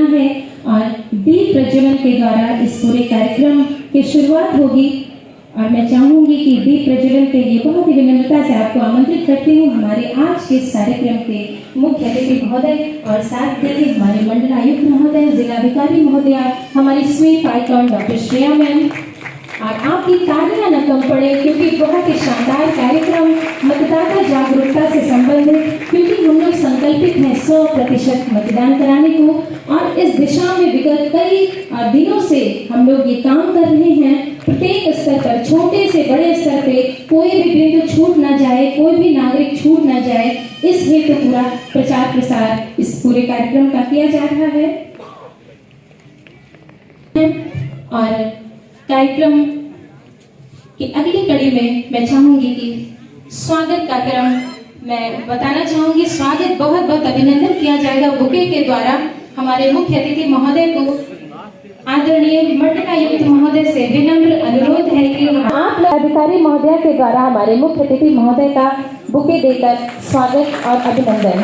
है और दीप प्रज्वलन के द्वारा इस पूरे कार्यक्रम की शुरुआत होगी। और मैं चाहूंगी कि दीप प्रज्वलन के लिए बहुत ही विनम्रता से आपको आमंत्रित करती हूँ हमारे आज के इस कार्यक्रम के मुख्य अतिथि महोदय और साथ ही हमारे मंडलायुक्त महोदय, जिलाधिकारी महोदया, हमारी SVEEP icon doctor Shreya ma'am. और आपकी तालियां न कम पड़े क्योंकि बहुत ही शानदार कार्यक्रम मतदाता जागरूकता से संबंधित, क्योंकि हम लोग संकल्पित हैं 100% मतदान कराने को और इस दिशा में विगत कई दिनों से हम लोग ये काम कर रहे हैं। प्रत्येक स्तर पर, छोटे से बड़े स्तर पे कोई भी बिंदु छूट ना जाए, कोई भी नागरिक छूट ना जाए, इस हेतु पूरा प्रचार प्रसार इस पूरे कार्यक्रम का किया जा रहा है। और कार्यक्रम की अगली कड़ी में मैं चाहूंगी कि स्वागत का क्रम मैं बताना चाहूंगी। स्वागत बहुत बहुत अभिनंदन किया जाएगा बुके के द्वारा। हमारे मुख्य अतिथि महोदय को आदरणीय मंडलायुक्त महोदय से विनम्र अनुरोध है कि आप अधिकारी महोदय के द्वारा हमारे मुख्य अतिथि महोदय का बुके देकर स्वागत और अभिनंदन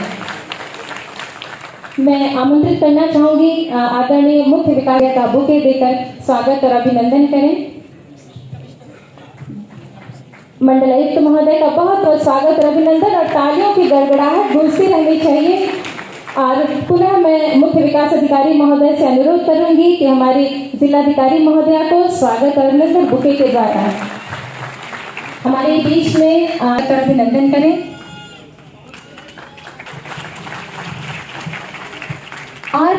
मैं आमंत्रित करना चाहूंगी। आदरणीय मुख्य विकास का बुके देकर स्वागत और अभिनंदन करें। मंडलायुक्त महोदय का बहुत बहुत स्वागत और अभिनंदन और तालियों की गड़गड़ाहट गूंजती रहनी चाहिए। और पुनः मैं मुख्य विकास अधिकारी महोदय से अनुरोध करूंगी कि हमारी जिलाधिकारी महोदया को स्वागत और अभिनंदन बुके के द्वारा हमारे बीच में अभिनंदन करें। और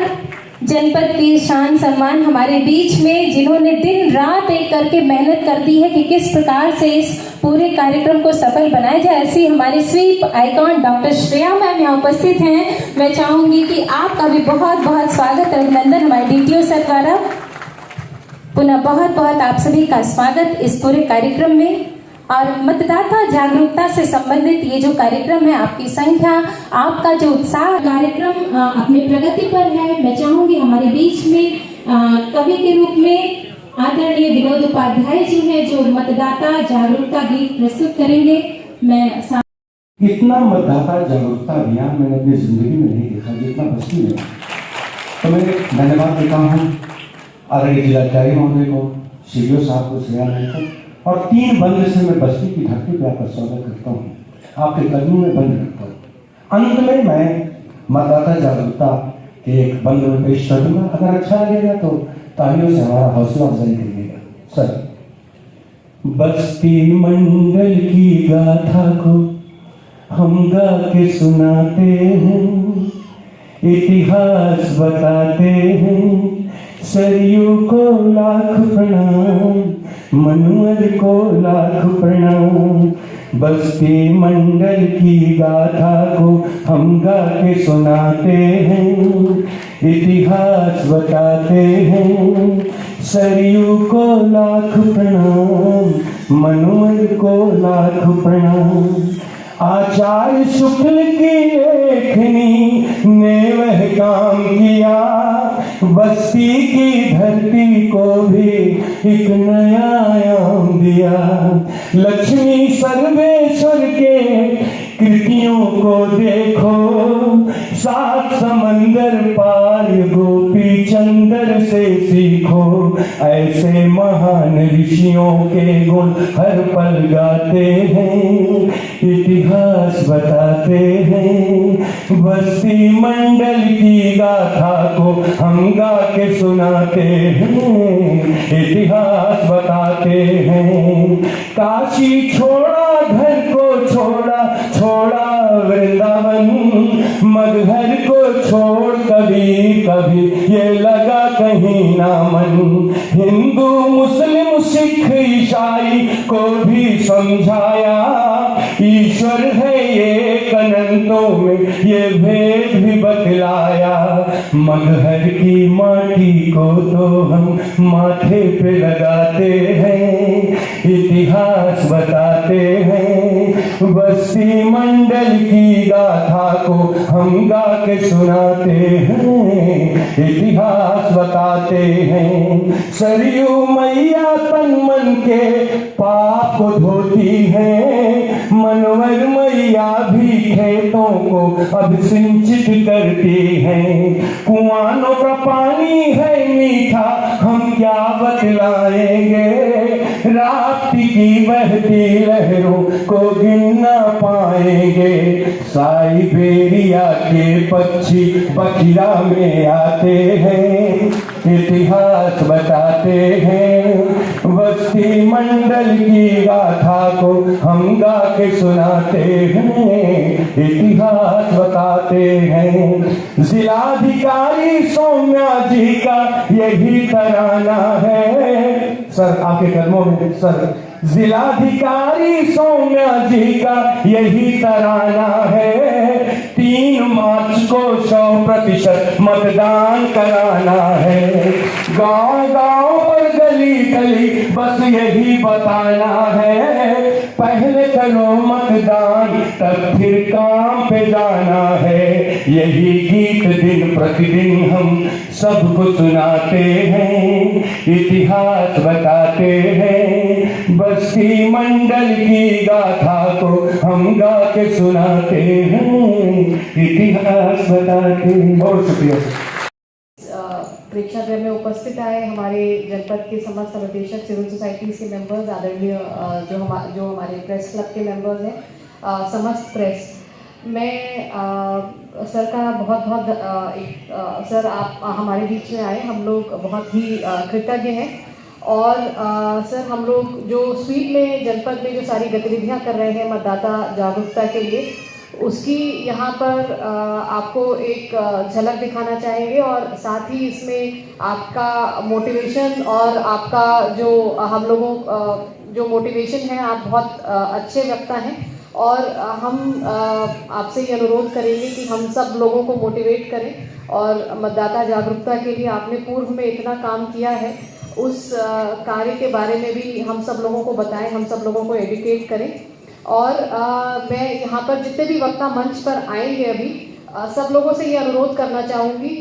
जनपद की शान सम्मान हमारे बीच में, जिन्होंने दिन रात एक करके मेहनत करती है कि किस प्रकार से इस पूरे कार्यक्रम को सफल बनाया जाए, ऐसी हमारी SVEEP icon doctor Shreya ma'am यहाँ उपस्थित हैं। मैं चाहूंगी कि आपका भी बहुत बहुत स्वागत और अभिनंदन हमारे डीटीओ सर द्वारा। पुनः बहुत बहुत आप सभी का स्वागत इस पूरे कार्यक्रम में। और मतदाता जागरूकता से संबंधित ये जो कार्यक्रम है, आपकी संख्या, आपका जो उत्साह, कार्यक्रम अपनी प्रगति पर है। मैं चाहूंगी हमारे बीच में कवि के रूप में आदरणीय विनोद उपाध्याय जी हैं जो मतदाता जागरूकता गीत प्रस्तुत करेंगे। मैं इतना मतदाता जागरूकता अभियान मैंने अपनी जिंदगी में नहीं देखा जितना बस्ती में। तो मैं धन्यवाद देता हूँ आदरणीय जिलाधिकारी महोदय को, सीडीओ साहब को, श्रेया मैम को, और 3 बंद से मैं बस्ती की धरती पर आपका स्वागत करता हूँ, आपके कदमों में बंद करता हूँ। अंत में मैं मतदाता जागरूकता के एक बंद में पेश कर दूंगा। अगर अच्छा लगेगा तो तालियों से हमारा हौसला अफजाई करिएगा। सर, बस्ती मंडल की गाथा को हम गा के सुनाते हैं, इतिहास बताते हैं। सरयू को लाख प्रणाम, मनुअर को लाख प्रणाम। बस्ती मंडल की गाथा को हम गा के सुनाते हैं, इतिहास बताते हैं। सरयू को लाख प्रणाम, मनुअर को लाख प्रणाम। आचार्य शुक्ल की लेखनी ने वह काम किया, बस्ती की धरती को भी एक नया आयाम दिया। लक्ष्मी सर्वेश्वर के कृतियों को देखो, 7 समंदर पार गोपी चंदर से सीखो। ऐसे महान ऋषियों के गुण हर पल गाते हैं, इतिहास बताते हैं। बस्ती मंडल की गाथा को हम गा के सुनाते हैं, इतिहास बताते हैं। काशी छोड़ा, घर को छोड़ा, छोड़ा वृंदावन, मगहर को छोड़ कभी कभी ये लगा कहीं ना मन। हिंदू मुस्लिम सिख ईसाई को भी समझाया, ईश्वर है ये अनंतों में ये भेद भी बतलाया। मगहर की माटी को तो हम माथे पे लगाते हैं, इतिहास बताते हैं। बस्ती मंडल की गाथा को हम गा के सुनाते हैं, इतिहास बताते हैं। सरयू मैया तन मन के पाप को धोती है, मनवर मैया भी खेतों को अब सिंचित करती है। कुआनों का पानी है मीठा, हम क्या बतलाएंगे, राप्ती की बहती लहरों को गिन ना पाएंगे। साइबेरिया के पक्षी बखिरा में आते हैं, इतिहास बताते हैं। बस्ती मंडल की गाथा को हम गा के सुनाते हैं, इतिहास बताते हैं। जिलाधिकारी सौम्या जी का यही तराना है, सर आपके कदमों में सर। जिलाधिकारी सौम्या जी का यही तराना है, 3 मार्च को 100% मतदान कराना है। गांव गांव पर गली गली बस यही बताना है, पहले करो मतदान तब फिर काम पे जाना है। यही गीत दिन प्रतिदिन हम सबको सुनाते हैं, इतिहास बताते हैं। बस्ती मंडल की गाथा को हम गा के सुनाते हैं, इतिहास बताते हैं। बहुत शुक्रिया। प्रेक्षागृह में उपस्थित आए हमारे जनपद के समस्त निदेशक, सिविल सोसाइटीज के मेंबर्स, आदरणीय जो हमारे प्रेस क्लब के मेंबर्स हैं, समस्त प्रेस, मैं सर का बहुत सर आप हमारे बीच में आए, हम लोग बहुत ही कृतज्ञ हैं। और सर हम लोग जो स्वीप में जनपद में जो सारी गतिविधियां कर रहे हैं मतदाता जागरूकता के लिए, उसकी यहाँ पर आपको एक झलक दिखाना चाहेंगे। और साथ ही इसमें आपका मोटिवेशन और आपका जो हम लोगों जो मोटिवेशन है, आप बहुत अच्छे वक्ता हैं। और हम आपसे ये अनुरोध करेंगे कि हम सब लोगों को मोटिवेट करें, और मतदाता जागरूकता के लिए आपने पूर्व में इतना काम किया है, उस कार्य के बारे में भी हम सब लोगों को बताएं, हम सब लोगों को एजुकेट करें। और मैं यहाँ पर जितने भी वक्ता मंच पर आएंगे अभी, सब लोगों से ये अनुरोध करना चाहूँगी।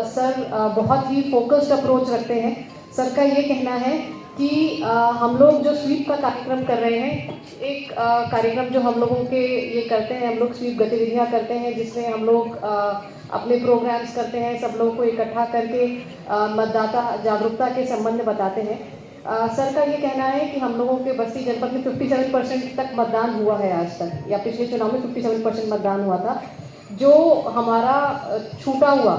सर बहुत ही फोकस्ड अप्रोच रखते हैं। सर का ये कहना है कि हम लोग जो स्वीप का कार्यक्रम कर रहे हैं, एक कार्यक्रम जो हम लोगों के ये करते हैं, हम लोग स्वीप गतिविधियाँ करते हैं जिसमें हम लोग अपने प्रोग्राम्स करते हैं, सब लोगों को इकट्ठा करके मतदाता जागरूकता के संबंध में बताते हैं। सर का ये कहना है कि हम लोगों के बस्ती जनपद में 57% तक मतदान हुआ है आज तक, या पिछले चुनाव में 57% मतदान हुआ था। जो हमारा छूटा हुआ,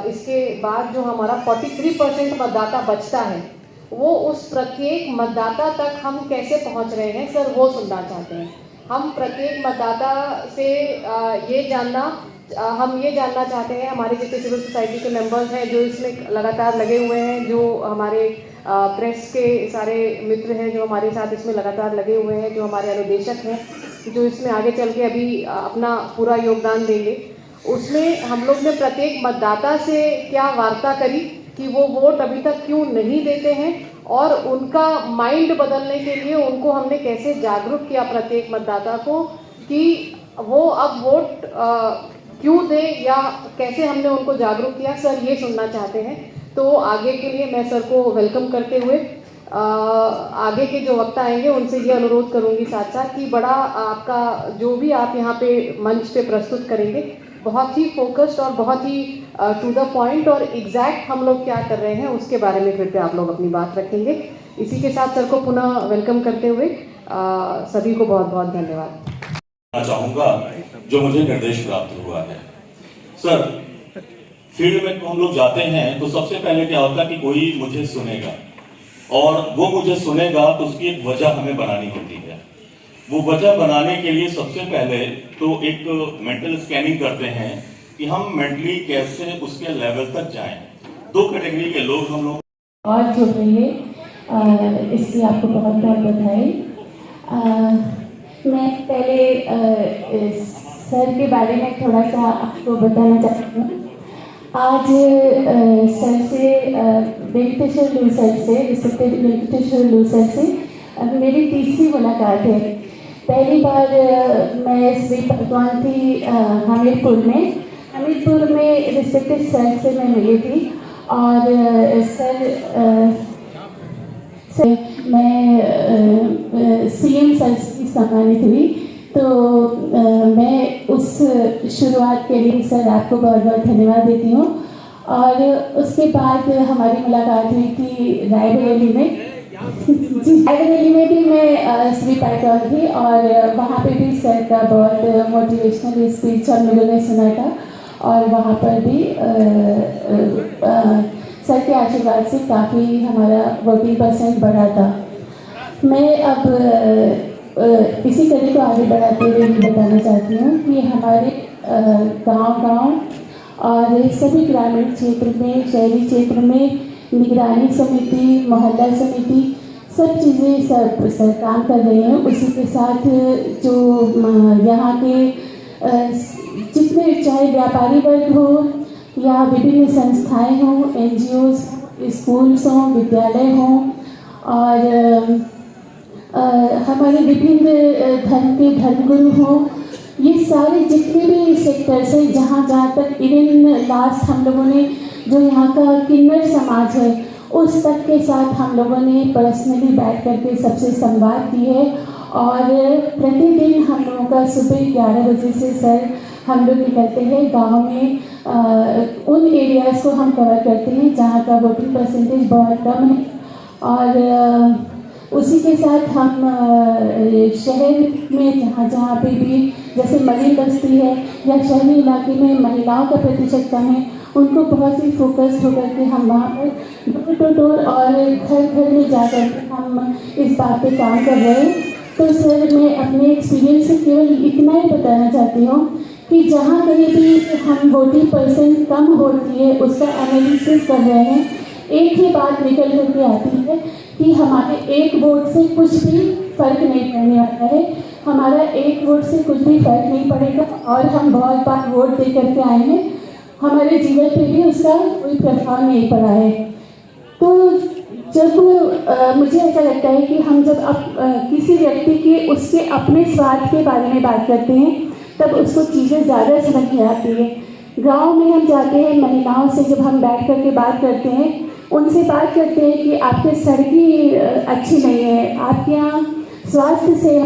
इसके बाद जो हमारा 43% मतदाता बचता है, वो उस प्रत्येक मतदाता तक हम कैसे पहुंच रहे हैं, सर वो सुनना चाहते हैं। हम प्रत्येक मतदाता से हम ये जानना चाहते हैं, हमारे जितने सिविल सोसाइटी के मेंबर्स हैं जो इसमें लगातार लगे हुए हैं, जो हमारे प्रेस के सारे मित्र हैं जो हमारे साथ इसमें लगातार लगे हुए हैं, जो हमारे अनुदेशक हैं जो इसमें आगे चल के अभी अपना पूरा योगदान देंगे, उसमें हम लोग ने प्रत्येक मतदाता से क्या वार्ता करी कि वो वोट अभी तक क्यों नहीं देते हैं, और उनका माइंड बदलने के लिए उनको हमने कैसे जागरूक किया प्रत्येक मतदाता को कि वो अब वोट क्यों दे, या कैसे हमने उनको जागरूक किया। सर ये सुनना चाहते हैं। तो आगे के लिए मैं सर को वेलकम करते हुए आगे के जो वक्ता आएंगे उनसे ये अनुरोध करूंगी साथ साथ कि बड़ा आपका जो भी आप यहाँ पे मंच पे प्रस्तुत करेंगे, बहुत ही फोकस्ड और बहुत ही टू द पॉइंट और एग्जैक्ट हम लोग क्या कर रहे हैं उसके बारे में फिर आप लोग अपनी बात रखेंगे। इसी के साथ सर को पुनः वेलकम करते हुए सभी को बहुत बहुत धन्यवाद चाहूँगा जो मुझे निर्देश प्राप्त हुआ है। सर फील्ड में हम लोग जाते हैं तो सबसे पहले क्या होता है कि कोई मुझे सुनेगा, और वो मुझे सुनेगा तो उसकी एक वजह हमें बनानी होती है। वो वजह बनाने के लिए सबसे पहले तो एक मेंटल स्कैनिंग करते हैं कि हम मेंटली कैसे उसके लेवल तक जाएं। 2 कैटेगरी के लोग हम लोग और जुड़ रही है, इसलिए आपको बहुत बहुत बधाई। मैं पहले सर के बारे में थोड़ा सा आपको बताना चाहती हूँ। आज सर से वेंकटेश्वर लू सर से रिस्पेक्टेड वेंकटेश्वर लू सर से मेरी तीसरी मुलाकात है। पहली बार मैं श्री भगवान थी हमीरपुर में जबलपुर में रिस्पेक्टेड सर से मैं मिली थी और मैं सीएम सर से सम्मानित हुई। तो मैं उस शुरुआत के लिए सर आपको बहुत बहुत धन्यवाद देती हूँ। और उसके बाद हमारी मुलाकात हुई थी रायबरेली में। रायबरेली में भी मैं स्वीप आइकॉन थी और वहाँ पे भी सर का बहुत मोटिवेशनल स्पीच हम लोगों ने सुना था और वहाँ पर भी सर के आशीर्वाद से काफ़ी हमारा वोटिंग % बढ़ा था। मैं अब इसी कड़ी को आगे बढ़ाते हुए बताना चाहती हूँ कि हमारे गांव और सभी ग्रामीण क्षेत्र में, शहरी क्षेत्र में निगरानी समिति, मोहल्ला समिति, सब चीज़ें सर काम कर रही हैं। उसी के साथ जो यहाँ के जितने चाहे व्यापारी वर्ग हो या विभिन्न संस्थाएं हों, NGOs, स्कूल्स हों, विद्यालय हों और हमारे विभिन्न धर्म के धर्मगुरु हों, ये सारे जितने भी सेक्टर्स हैं जहाँ तक इवन लास्ट हम लोगों ने जो यहाँ का किन्नर समाज है उस तक के साथ हम लोगों ने पर्सनली बैठ करके सबसे संवाद की है। और प्रतिदिन हम लोगों का सुबह 11 बजे से सर हम लोग निकलते हैं गांव में, उन एरियाज़ को हम कवर करते हैं जहाँ का वोटिंग % बहुत कम है। और उसी के साथ हम शहर में जहाँ पे भी जैसे मरी बस्ती है या शहरी इलाके में महिलाओं का प्रतिशत कम है, उनको बहुत ही फोकस होकर के हम वहाँ पर डोर टू डोर और घर में जाकर के हम इस बात पे काम कर रहे हैं। तो सर मैं अपने एक्सपीरियंस से केवल इतना ही बताना चाहती हूँ कि जहाँ कहीं भी हम वोटिंग % कम होती है उसका एनालिसिस कर रहे हैं, एक ही बात निकल करके आती है कि हमारे एक वोट से कुछ भी फर्क नहीं पड़ने वाला है। हमारा एक वोट से कुछ भी फर्क नहीं पड़ेगा और हम बहुत बार वोट दे करके आए हैं, हमारे जीवन पे भी उसका कोई प्रभाव नहीं पड़ा है। तो जब मुझे ऐसा लगता है कि हम जब किसी व्यक्ति के उसके अपने स्वार्थ के बारे में बात करते हैं तब उसको चीज़ें ज़्यादा समझ में आती है। गांव में हम जाते हैं, महिलाओं से जब हम बैठ कर के बात करते हैं, उनसे बात करते हैं कि आपके सड़कें अच्छी नहीं है, आपके यहाँ स्वास्थ्य सेवा,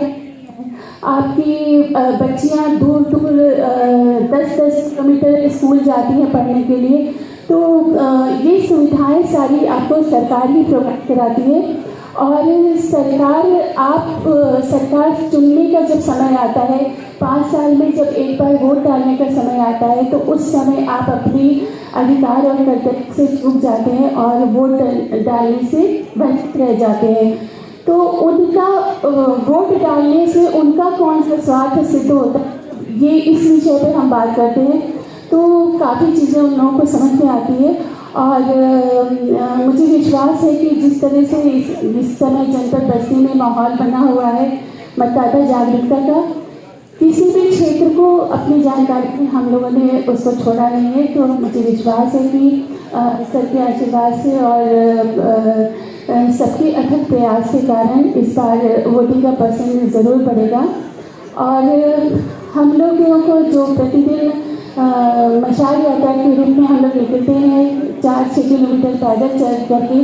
आपकी बच्चियाँ दूर 10-10 किलोमीटर स्कूल जाती हैं पढ़ने के लिए। तो ये सुविधाएं सारी आपको सरकार ही प्रोवाइड कराती है। और सरकार चुनने का जब समय आता है, 5 साल में जब एक बार वोट डालने का समय आता है, तो उस समय आप अपनी अधिकार और कर्तव्य से चूक जाते हैं और वोट डालने से वंचित रह जाते हैं। तो उनका वोट डालने से उनका कौन सा स्वार्थ सिद्ध होता है, ये इस विषय पर हम बात करते हैं। तो काफ़ी चीज़ें उन लोगों को समझ में आती है। और मुझे विश्वास है कि जिस तरह से इस समय जनपद बस्ती में माहौल बना हुआ है मतदाता जागरूकता का, किसी भी क्षेत्र को अपनी जानकारी में हम लोगों ने उसको छोड़ा नहीं है। तो मुझे विश्वास है कि सर के आशीर्वाद से और सबके अथक प्रयास के कारण इस बार वोटिंग का % ज़रूर बढ़ेगा। और हम लोगों को जो प्रतिदिन मशाल यात्रा के रूप में हम लोग निकलते हैं, 4-6 किलोमीटर पैदल चल करके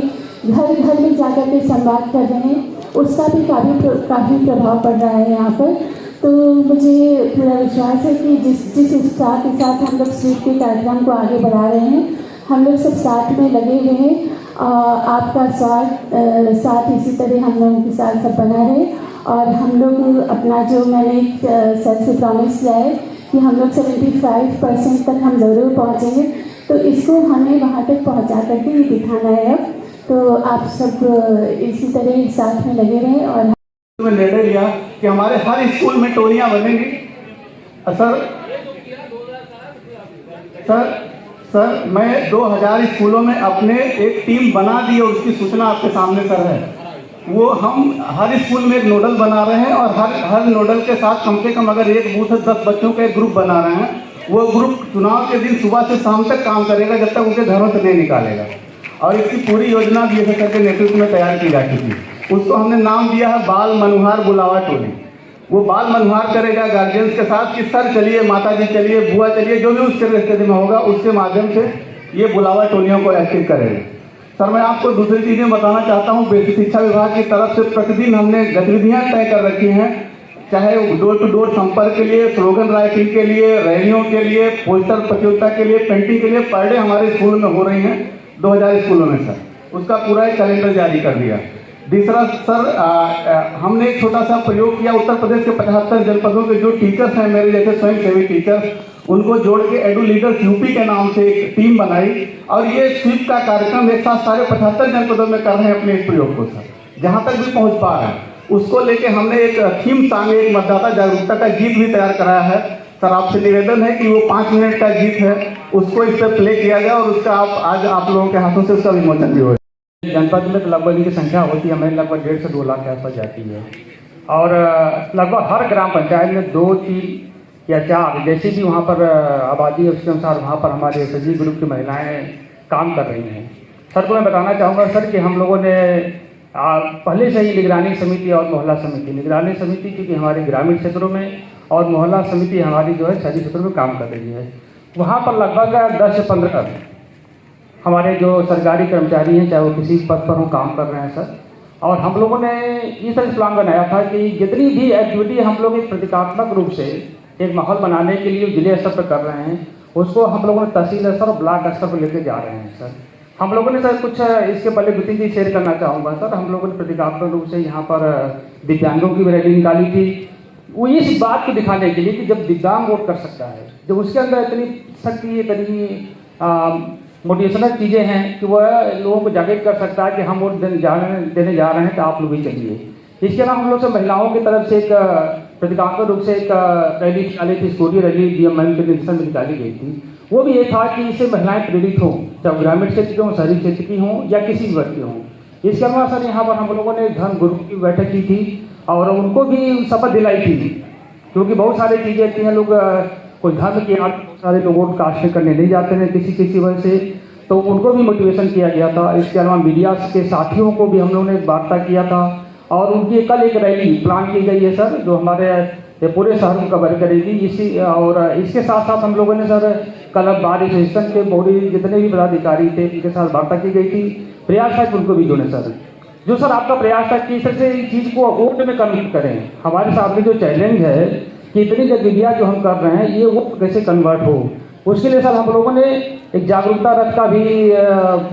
घर में जाकर के संवाद कर रहे हैं, उसका भी काफ़ी प्रभाव पड़ रहा है यहाँ पर। तो मुझे पूरा विश्वास है कि जिस उत्साह के साथ हम लोग स्वीप के कार्यक्रम को आगे बढ़ा रहे हैं, हम लोग सब साथ में लगे हुए हैं। आपका साथ इसी तरह हम लोगों के साथ सब बना रहे और हम लोग अपना जो मैंने सर से प्रॉमिस किया है कि हम लोग 75% तक हम ज़रूर पहुँचेंगे। तो इसको हमें वहाँ तक पहुँचा करके ये दिखाना है अब। तो आप सब इसी तरह साथ में लगे रहें। और में निर्णय लिया कि हमारे हर स्कूल में टोलियां बनेंगी। सर मैं 2000 स्कूलों में अपने एक टीम बना दी और उसकी सूचना आपके सामने सर है। वो हम हर स्कूल में एक नोडल बना रहे हैं और हर नोडल के साथ कम से कम अगर एक बूथ 10 बच्चों का एक ग्रुप बना रहे हैं। वो ग्रुप चुनाव के दिन सुबह से शाम तक काम करेगा जब तक उनके घरों से नहीं निकालेगा। और इसकी पूरी योजना BSSR के नेतृत्व में तैयार की जा चुकी है। उसको हमने नाम दिया है बाल मनुहार बुलावा टोली। वो बाल मनोहार करेगा गार्जियंस के साथ कि सर चलिए, माता जी चलिए, बुआ चलिए, जो भी उसके रिश्ते में होगा उसके माध्यम से ये बुलावा टोलियों को एक्टिव करेगा। सर मैं आपको दूसरी चीज़ें बताना चाहता हूँ। बेसिक शिक्षा विभाग की तरफ से प्रतिदिन हमने गतिविधियाँ तय कर रखी हैं, चाहे डोर टू डोर संपर्क के लिए, स्लोगन राइटिंग के लिए, रैलियों के लिए, पोस्टर प्रतियोगिता के लिए, पेंटिंग के लिए पर डे हमारे स्कूल में हो रही हैं 2000 स्कूलों में सर। उसका पूरा एक कैलेंडर जारी कर दिया। दूसरा सर हमने एक छोटा सा प्रयोग किया। उत्तर प्रदेश के 75 जनपदों के जो टीचर्स हैं मेरे जैसे स्वयंसेवी टीचर्स, उनको जोड़ के एडू लीडर्स यूपी के नाम से एक टीम बनाई और ये स्वीप का कार्यक्रम एक साथ सारे 75 जनपदों में कर रहे हैं अपने इस प्रयोग को सर, जहाँ तक भी पहुँच पा रहे हैं। उसको लेके हमने एक थीम सॉन्ग, एक मतदाता जागरूकता का गीत भी तैयार कराया है। सर आपसे निवेदन है कि वो 5 मिनट का गीत है, उसको इस पर प्ले किया जाए और उसका आज आप लोगों के हाथों से उसका विमोचन भी हो। जनपद में तो लगभग इनकी संख्या होती है, हमें लगभग 1.5 से 2 लाख के आसपास जाती है और लगभग हर ग्राम पंचायत में 2, 3 या 4 जैसे भी वहाँ पर आबादी है उसके अनुसार वहाँ पर हमारे SHG ग्रुप की महिलाएं काम कर रही हैं। सर को मैं बताना चाहूँगा सर कि हम लोगों ने पहले से ही निगरानी समिति और मोहल्ला समिति, निगरानी समिति क्योंकि हमारे ग्रामीण क्षेत्रों में और मोहल्ला समिति हमारी जो है शहरी क्षेत्रों में काम कर रही है। वहाँ पर लगभग 10 से 15 हमारे जो सरकारी कर्मचारी हैं, चाहे वो किसी पद पर हो, काम कर रहे हैं सर। और हम लोगों ने इस तरह प्लान बनाया था कि जितनी भी एक्टिविटी हम लोग एक प्रतीकात्मक रूप से एक माहौल बनाने के लिए जिले स्तर पर कर रहे हैं, उसको हम लोगों ने तहसील स्तर और ब्लॉक स्तर पर लेके जा रहे हैं सर। हम लोगों ने सर कुछ इसके पहले 2-3 चीज़ शेयर करना चाहूँगा सर। हम लोगों ने प्रतीकात्मक रूप से यहाँ पर दिव्यांगों की भी रैली निकाली थी, वो इस बात को दिखाने के लिए कि जब दिव्यांग वोट कर सकता है, जब उसके अंदर इतनी शक्ति, इतनी मोटिवेशनल चीज़ें हैं कि वह लोगों को जागृत कर सकता है कि हम वोट देने जा रहे हैं तो आप लोग भी चलिए। इसके अलावा हम लोग से महिलाओं की तरफ से एक प्रतीकात्मक रूप से एक रैली निकाली थी, स्कूटी रैली DMM के निर्देशन में निकाली गई थी। वो भी ये था कि इससे महिलाएं प्रेरित हों, चाहे ग्रामीण क्षेत्र की हों, शहरी क्षेत्र की हों या किसी भी वर्ग की हों। इसके अलावा सर यहाँ पर हम लोगों ने धर्म गुरु की बैठक की थी और उनको भी शपथ दिलाई थी, क्योंकि बहुत सारी चीज़ें होती हैं, लोग कोई धर्म के आगे बहुत सारे लोग वोट कास्ट करने नहीं जाते हैं किसी वजह से, तो उनको भी मोटिवेशन किया गया था। इसके अलावा मीडिया के साथियों को भी हम लोगों ने वार्ता किया था और उनकी कल एक रैली प्लान की गई है सर, जो हमारे पूरे शहर को कवर करेगी। और इसके साथ साथ हम लोगों ने सर कल बार एसोसिएशन के बॉडी जितने भी पदाधिकारी थे उनके साथ वार्ता की गई थी। प्रयास था कि उनको भी जोड़े सर। जो सर आपका प्रयास था कि इस तरह से इस चीज़ को वोट में कन्वर्ट करें। हमारे सामने जो चैलेंज है कि इतनी गतिविधियाँ जो हम कर रहे हैं ये वोट कैसे कन्वर्ट हो, उसके लिए सर हम लोगों ने एक जागरूकता रथ का भी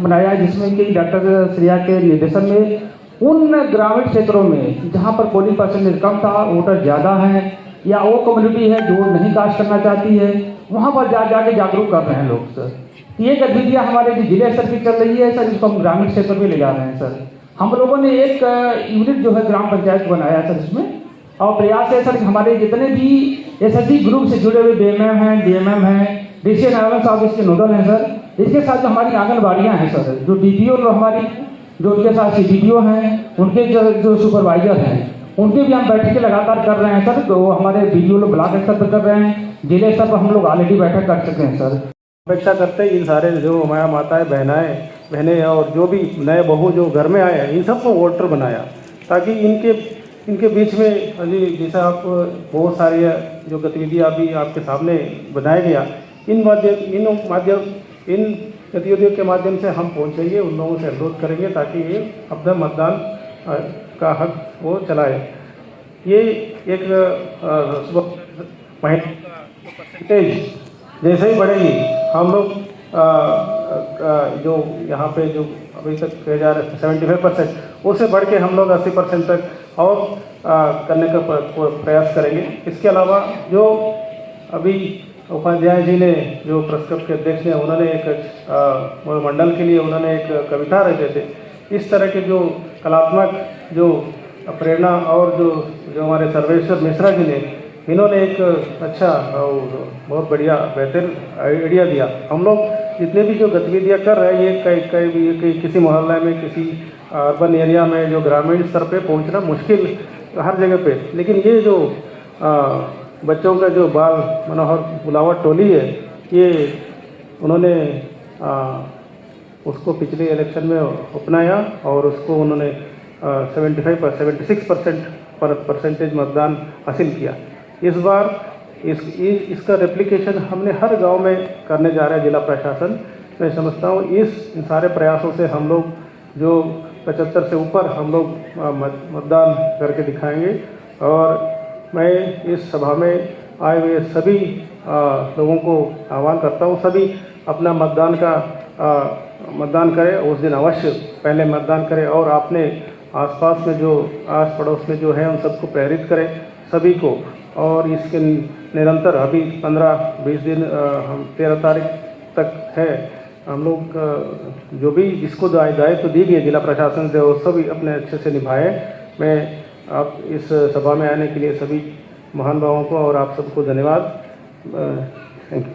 बनाया, जिसमें कि डॉक्टर श्रेया के निर्देशन में उन ग्रामीण क्षेत्रों में जहाँ पर पोलिंग परसेंटेज कम था, वोटर ज़्यादा है या वो कम्युनिटी है जो नहीं कास्ट करना चाहती है, वहाँ पर जाके जागरूक कर रहे हैं लोग सर। ये गतिविधियाँ हमारे जो जिले स्तर की चल रही है सर, इसको हम ग्रामीण क्षेत्र में ले जा रहे हैं सर। हम लोगों ने एक यूनिट जो है ग्राम पंचायत बनाया सर इसमें, और प्रयास है सर हमारे जितने भी SHG ग्रुप से जुड़े हुए BMM हैं, DMM हैं, डिस्ट्रिक्ट एनवायरमेंट साहब इसके नोडल हैं सर। इसके साथ जो हमारी आंगनबाड़ियाँ हैं सर, जो DPO हमारी जो उनके साथ CDPO हैं, उनके जो सुपरवाइजर हैं, उनके भी हम बैठकें लगातार कर रहे हैं सर। तो हमारे BDO लोग ब्लॉक स्तर पर कर रहे हैं, जिले स्तर पर हम लोग ऑलरेडी बैठक कर चुके हैं सर। अपेक्षा करते हैं इन सारे जो हमारा माताएं बहनें और जो भी नए बहू जो घर में आए हैं, इन सबको वोटर बनाया, ताकि इनके बीच में अभी जैसा आप बहुत सारी जो गतिविधियाँ अभी आपके सामने बनाया गया, इन गतिविधियों के माध्यम से हम पहुँचेंगे, उन लोगों से अनुरोध करेंगे ताकि ये अपना मतदान का हक वो चलाए। ये एक परसेंटेज जैसे ही बढ़ेगी, हम लोग जो यहाँ पे जो अभी तक कहे जा रहे 75%, उससे बढ़ के हम लोग 80% तक और करने का प्रयास करेंगे। इसके अलावा जो अभी उपाध्याय जी ने, जो प्रेस क्लब के अध्यक्ष ने, उन्होंने एक मंडल के लिए उन्होंने एक कविता रचे थे। इस तरह के जो कलात्मक जो प्रेरणा और जो हमारे सर्वेश्वर मिश्रा जी ने, इन्होंने एक अच्छा और बहुत बढ़िया बेहतर आइडिया दिया। हम लोग जितने भी जो गतिविधियाँ कर रहे हैं, ये किसी मोहल्ले में, किसी अर्बन एरिया में, जो ग्रामीण स्तर पे पहुंचना मुश्किल हर जगह पे, लेकिन ये जो बच्चों का जो बाल मनोहर बुलावा टोली है, ये उन्होंने उसको पिछले इलेक्शन में अपनाया और उसको उन्होंने 76% परसेंटेज मतदान हासिल किया। इस बार इसका रेप्लिकेशन हमने हर गांव में करने जा रहे हैं जिला प्रशासन। मैं समझता हूँ इन सारे प्रयासों से हम लोग जो 75 से ऊपर हम लोग मतदान करके दिखाएंगे। और मैं इस सभा में आए हुए सभी लोगों को आह्वान करता हूँ, सभी अपना मतदान करें। उस दिन अवश्य पहले मतदान करें और अपने आसपास में जो आस पड़ोस में जो है उन सबको प्रेरित करें सभी को। और इसके निरंतर अभी 15-20 दिन हम 13 तारीख तक है, हम लोग जो भी जिसको दायित्व दी गई जिला प्रशासन से वो सभी अपने अच्छे से निभाएं। मैं आप इस सभा में आने के लिए सभी महान भावों को और आप सबको धन्यवाद। Thank you.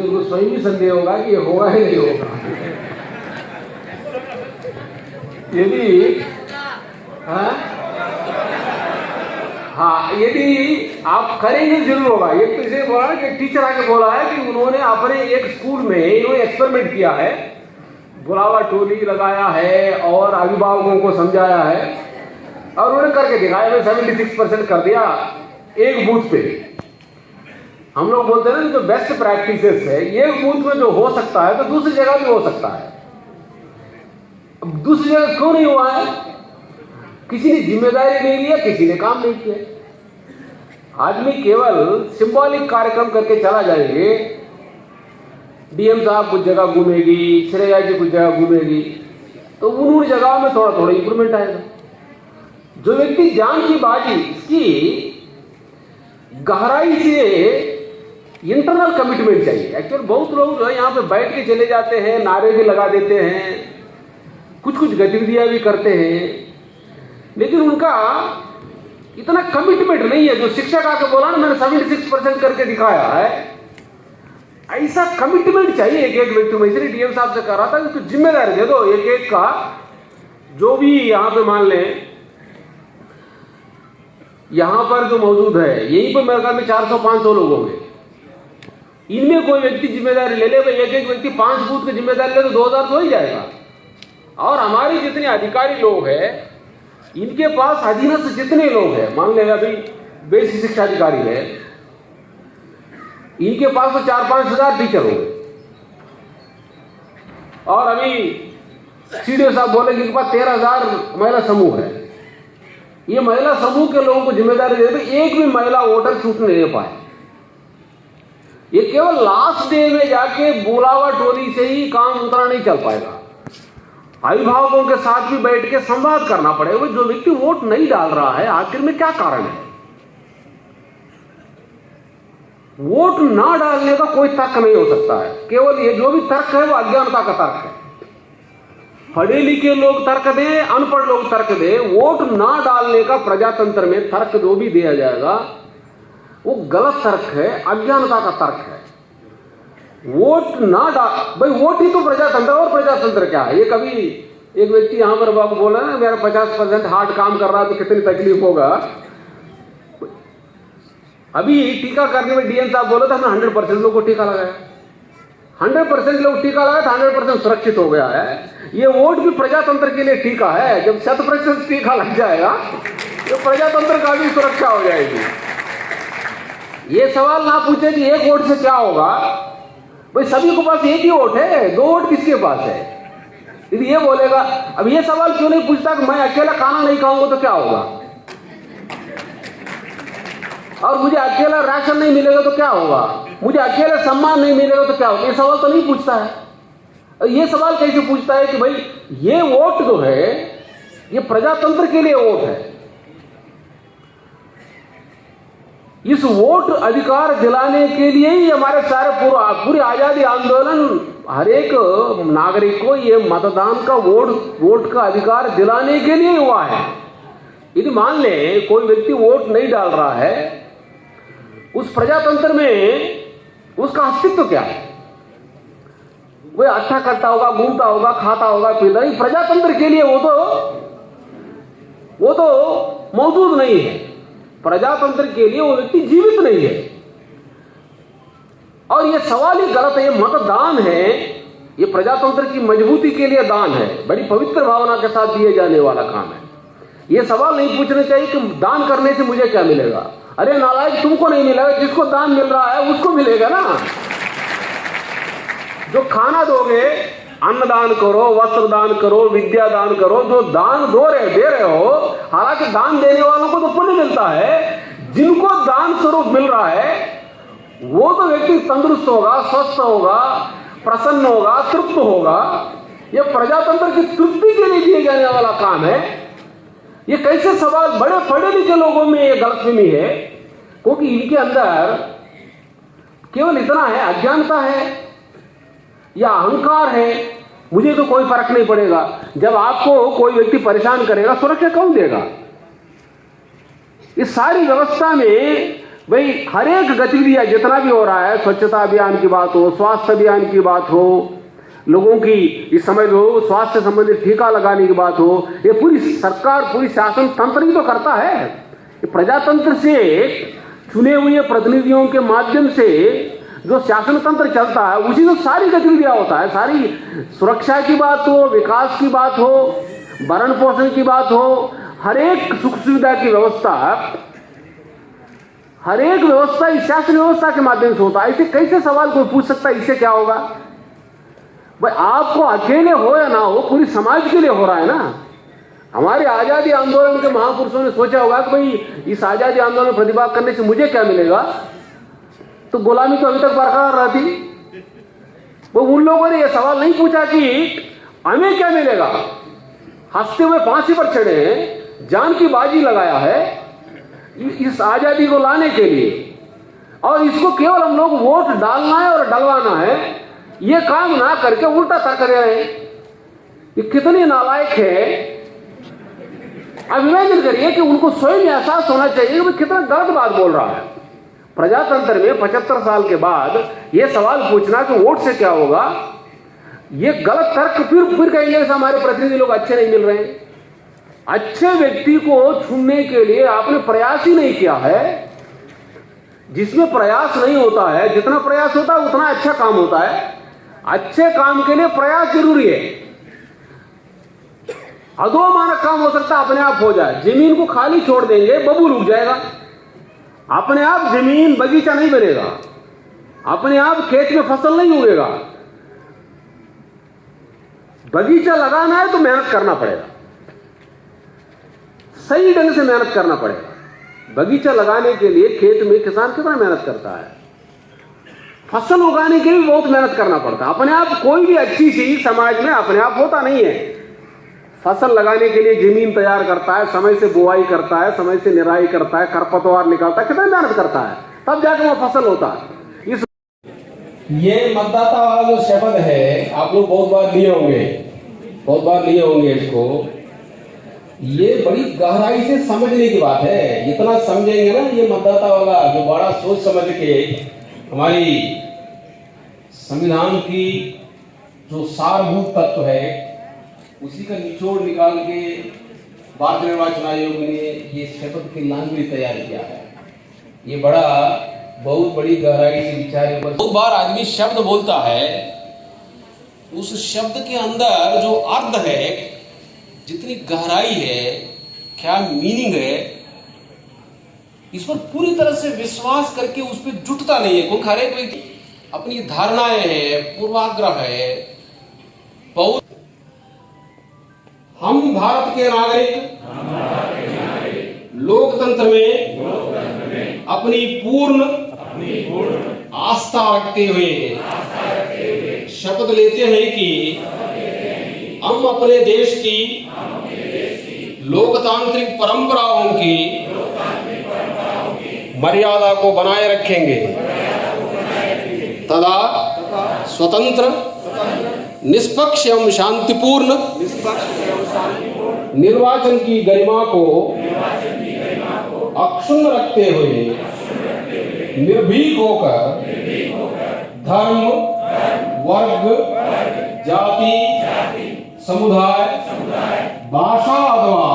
इनको स्वयं भी संदेह होगा कि ये होगा ही नहीं होगा। यदि यदि आप करेंगे जरूर होगा। एक तो इसे बोला कि टीचर आके बोला है कि उन्होंने अपने एक स्कूल में इन्होंने एक्सपेरिमेंट किया है, बुलावा टोली लगाया है और अभिभावकों को समझाया है और उन्होंने करके दिखाया। मैं 76% कर दिया एक बूथ पे। हम लोग बोलते हैं ना जो बेस्ट प्रैक्टिसेस है, एक बूथ में जो हो सकता है तो दूसरी जगह भी हो सकता है। अब दूसरी जगह क्यों नहीं हुआ है? किसी ने जिम्मेदारी नहीं लिया, किसी ने काम नहीं किया। आदमी केवल सिंबॉलिक कार्यक्रम करके चला जाएंगे। डीएम साहब कुछ जगह घूमेगी, श्रेया जी कुछ जगह घूमेगी, तो उन जगहों में थोड़ा थोड़ा इंप्रूवमेंट आएगा। जो व्यक्ति जान की बाजी इसकी गहराई से इंटरनल कमिटमेंट चाहिए। एक्चुअली बहुत लोग जो है यहाँ पे बैठ के चले जाते हैं, नारे भी लगा देते हैं, कुछ कुछ गतिविधियां भी करते हैं, लेकिन उनका इतना कमिटमेंट नहीं है। जो शिक्षक आके बोला ना मैंने 76% करके दिखाया है, ऐसा कमिटमेंट चाहिए एक एक व्यक्ति में। इसलिए डीएम साहब से कह रहा था कि जिम्मेदारी दे दो एक एक का। जो भी यहाँ पे मान लें, यहां पर जो मौजूद है यहीं पर मेरे ख्याल में 400-500 लोग होंगे। इनमें कोई व्यक्ति जिम्मेदारी ले ले, एक एक व्यक्ति 5 बूथ की जिम्मेदारी ले तो 2000 तो ही जाएगा। और हमारे जितने अधिकारी लोग हैं इनके पास अधीनस्थ जितने लोग हैं, मान ले अभी बेसिक शिक्षा अधिकारी है, इनके पास तो 4-5 हजार टीचर होंगे। और अभी सीडीओ साहब बोले कि इनके पास 13,000 महिला समूह है। ये महिला समूह के लोगों को जिम्मेदारी दे दे, एक भी महिला वोटर छूट नहीं पाए। ये केवल लास्ट डे में जाके बुलावा टोली से ही काम उतना नहीं चल पाएगा। अभिभावकों के साथ भी बैठ के संवाद करना पड़ेगा। जो व्यक्ति वोट नहीं डाल रहा है आखिर में क्या कारण है? वोट ना डालने का कोई तर्क नहीं हो सकता है। केवल ये जो भी तर्क है वो अज्ञानता का तर्क है। पढ़े लिखे लोग तर्क दें, अनपढ़ लोग तर्क दें, वोट ना डालने का प्रजातंत्र में तर्क जो भी दिया जाएगा वो गलत तर्क है, अज्ञानता का तर्क है। वोट ना डाल, भाई वोट ही तो प्रजातंत्र। और प्रजातंत्र क्या है? ये कभी एक व्यक्ति यहां पर बाबू बोला ना मेरा 50% हार्ट काम कर रहा है तो कितनी तकलीफ होगा। अभी टीका करने में डीएम साहब बोले तो हमने 100% लोगों को टीका लगाया। 100% लोग टीका लगाया तो 100% सुरक्षित हो गया है। ये वोट भी प्रजातंत्र के लिए टीका है। जब 100% टीका लग जाएगा तो प्रजातंत्र का भी सुरक्षा हो जाएगी। ये सवाल ना पूछे कि एक वोट से क्या होगा। भाई सभी के पास एक ही वोट है, 2 वोट किसके पास है? यदि ये बोलेगा, अब ये सवाल क्यों नहीं पूछता कि मैं अकेला खाना नहीं खाऊंगा तो क्या होगा, और मुझे अकेला राशन नहीं मिलेगा तो क्या होगा, मुझे अकेला सम्मान नहीं मिलेगा तो क्या होगा? ये सवाल तो नहीं पूछता है। ये सवाल कैसे पूछता है कि भाई ये वोट जो है ये प्रजातंत्र के लिए वोट है। इस वोट अधिकार दिलाने के लिए ही हमारे सारे पूरी आजादी आंदोलन, हर एक नागरिक को ये मतदान का वोट का अधिकार दिलाने के लिए हुआ है। यदि मान ले कोई व्यक्ति वोट नहीं डाल रहा है, उस प्रजातंत्र में उसका अस्तित्व क्या है? वो अच्छा करता होगा, घूमता होगा, खाता होगा, पीता। प्रजातंत्र के लिए वो तो मौजूद नहीं है। प्रजातंत्र के लिए वो व्यक्ति जीवित नहीं है। और ये सवाल ही गलत है। ये मतदान है, ये प्रजातंत्र की मजबूती के लिए दान है, बड़ी पवित्र भावना के साथ दिए जाने वाला काम है। ये सवाल नहीं पूछना चाहिए कि दान करने से मुझे क्या मिलेगा। अरे नालायक, तुमको नहीं मिलेगा, जिसको दान मिल रहा है उसको मिलेगा ना। जो खाना दोगे, अन्नदान करो, वस्त्र दान करो, विद्या दान करो, जो दान दे रहे हो, हालांकि दान देने वालों को तो पुण्य मिलता है, जिनको दान स्वरूप मिल रहा है वो तो व्यक्ति तंदुरुस्त होगा, स्वस्थ होगा, प्रसन्न होगा, तृप्त होगा। यह प्रजातंत्र की तृप्ति के लिए किए जाने वाला काम है। ये कैसे सवाल, बड़े पढ़े लिखे लोगों में ये गलतफहमी है, क्योंकि इनके अंदर केवल इतना है, अज्ञानता है या अहंकार है, मुझे तो कोई फर्क नहीं पड़ेगा। जब आपको कोई व्यक्ति परेशान करेगा, सुरक्षा कौन देगा? इस सारी व्यवस्था में भाई हर एक गतिविधियां जितना भी हो रहा है, स्वच्छता अभियान की बात हो, स्वास्थ्य अभियान की बात हो, लोगों की इस समय जो स्वास्थ्य संबंधित टीका लगाने की बात हो, ये पूरी सरकार, पूरी शासन तंत्र ही तो करता है। ये प्रजातंत्र से चुने हुए प्रतिनिधियों के माध्यम से जो शासन तंत्र चलता है, उसी में सारी गतिविधियां होता है। सारी सुरक्षा की बात हो, विकास की बात हो, भरण पोषण की बात हो, हर एक सुख सुविधा की व्यवस्था, हर एक व्यवस्था इस शासन व्यवस्था के माध्यम से होता है। इसे कैसे सवाल कोई पूछ सकता है, इससे क्या होगा? भाई आपको अकेले हो या ना हो, पूरी समाज के लिए हो रहा है ना। हमारे आजादी आंदोलन के महापुरुषों ने सोचा होगा कि भाई इस आजादी आंदोलन में प्रतिभाग करने से मुझे क्या मिलेगा, तो गुलामी तो अभी तक बरकरार रहती। वो उन लोगों ने यह सवाल नहीं पूछा कि हमें क्या मिलेगा। हंसते हुए फांसी पर चढ़े हैं, जान की बाजी लगाया है इस आजादी को लाने के लिए, और इसको केवल हम लोग वोट डालना है और डलवाना है, ये काम ना करके उल्टा तर्क रहे हैं। ये कितने नालायक है। अब इमेजिन करिए कि उनको स्वयं एहसास होना चाहिए कि वो कितना गलत बात बोल रहा है। प्रजातंत्र में 75 साल के बाद ये सवाल पूछना कि वोट से क्या होगा, ये गलत तर्क फिर कहेंगे हमारे प्रतिनिधि लोग अच्छे नहीं मिल रहे हैं। अच्छे व्यक्ति को चुनने के लिए आपने प्रयास ही नहीं किया है। जिसमें प्रयास नहीं होता है, जितना प्रयास होता है उतना अच्छा काम होता है। अच्छे काम के लिए प्रयास जरूरी है। अधोमानक काम हो सकता है अपने आप हो जाए। जमीन को खाली छोड़ देंगे, बबूल उग जाएगा, अपने आप जमीन बगीचा नहीं बनेगा, अपने आप खेत में फसल नहीं उगेगा। बगीचा लगाना है तो मेहनत करना पड़ेगा, सही ढंग से मेहनत करना पड़ेगा। बगीचा लगाने के लिए खेत में किसान कितना मेहनत करता है, फसल उगाने के लिए बहुत मेहनत करना पड़ता है। अपने आप कोई भी अच्छी चीज समाज में अपने आप होता नहीं है। फसल लगाने के लिए जमीन तैयार करता है, समय से बुआई करता है, समय से निराई करता है, खरपतवार निकालता है, कितना मेहनत करता है, तब जाकर वो फसल होता है। इस ये मतदाता वाला जो शब्द है, आप लोग बहुत बार लिए होंगे इसको। ये बड़ी गहराई से समझने की बात है। जितना समझेंगे ना, ये मतदाता वाला जो बड़ा सोच समझ के हमारी संविधान की जो सारभूत तत्व है उसी का निचोड़ निकाल के भारत निर्वाचन आयोग ने ये शपथ की लांगड़ी तैयार किया है। ये बहुत बड़ी गहराई से विचार। बहुत बार आदमी शब्द बोलता है, उस शब्द के अंदर जो अर्थ है, जितनी गहराई है, क्या मीनिंग है, इस पर पूरी तरह से विश्वास करके उस पर जुटता नहीं है। क्योंकि हर एक व्यक्ति अपनी धारणाएं है, पूर्वाग्रह है बहुत। हम भारत के नागरिक लोकतंत्र में अपनी पूर्ण आस्था रखते हुए शपथ लेते हैं कि हम अपने देश की लोकतांत्रिक परंपराओं की मर्यादा को बनाए रखेंगे तथा स्वतंत्र, निष्पक्ष एवं शांतिपूर्ण निर्वाचन की गरिमा को अक्षुण्ण रखते हुए निर्भीक होकर धर्म, वर्ग, जाति, समुदाय, भाषा अथवा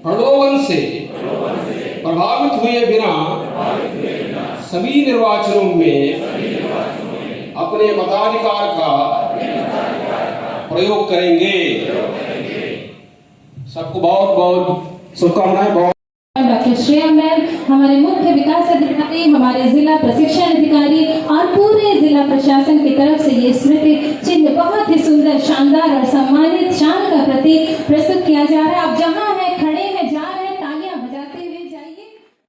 प्रलोभन से प्रभावित हुए बिना सभी निर्वाचनों में अपने मताधिकार का प्रयोग करेंगे। सबको बहुत बहुत शुभकामनाएं। बहुत डॉक्टर श्रेया मैम, हमारे मुख्य विकास अधिकारी, हमारे जिला प्रशिक्षण अधिकारी और पूरे जिला प्रशासन की तरफ से ये स्मृति चिन्ह बहुत ही सुंदर, शानदार और सम्मानित शान का प्रतीक प्रस्तुत किया जा रहा है। आप जहां